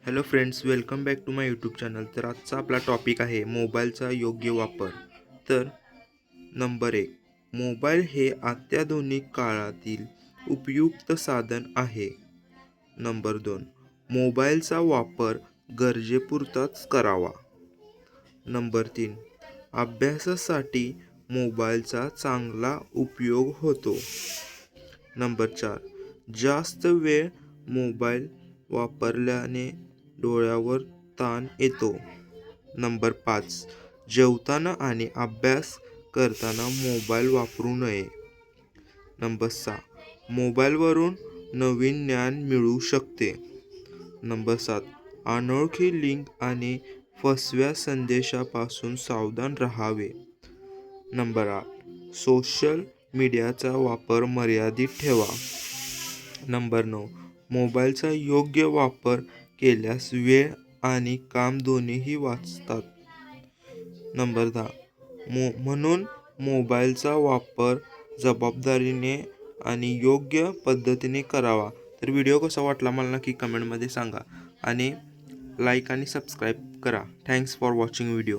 Hello friends, welcome back to my YouTube channel. तर आजचा आपला टॉपिक आहे मोबाईलचा योग्य वापर. तर नंबर 1, मोबाईल हे अत्याधुनिक काळातील उपयुक्त साधन आहे. नंबर 2, मोबाईलचा वापर गरजेपुरताच करावा. नंबर 3, अभ्यासासाठी मोबाईलचा चांगला उपयोग होतो. नंबर 4, जास्त वेळ मोबाईल वापरल्याने डोळ्यावर ताण येतो. नंबर 5, जेवताना आणि अभ्यास करताना मोबाईल वापरू नये. नंबर 6, मोबाईलवरून नवीन ज्ञान मिळू शकते. नंबर 7, अनोळखी लिंक आणि फसव्या संदेशापासून सावधान राहावे. नंबर 8, सोशल मीडियाचा वापर मर्यादित ठेवा. नंबर 9, मोबाईलचा योग्य वापर केल्यास वेळ आणि काम दोन्हीही वाचतात. नंबर 10, म्हणून मोबाईलचा वापर जबाबदारीने आणि योग्य पद्धतीने करावा. तर व्हिडिओ कसा वाटला मला नक्की कमेंटमध्ये सांगा आणि लाईक आणि सबस्क्राईब करा. Thanks for watching video.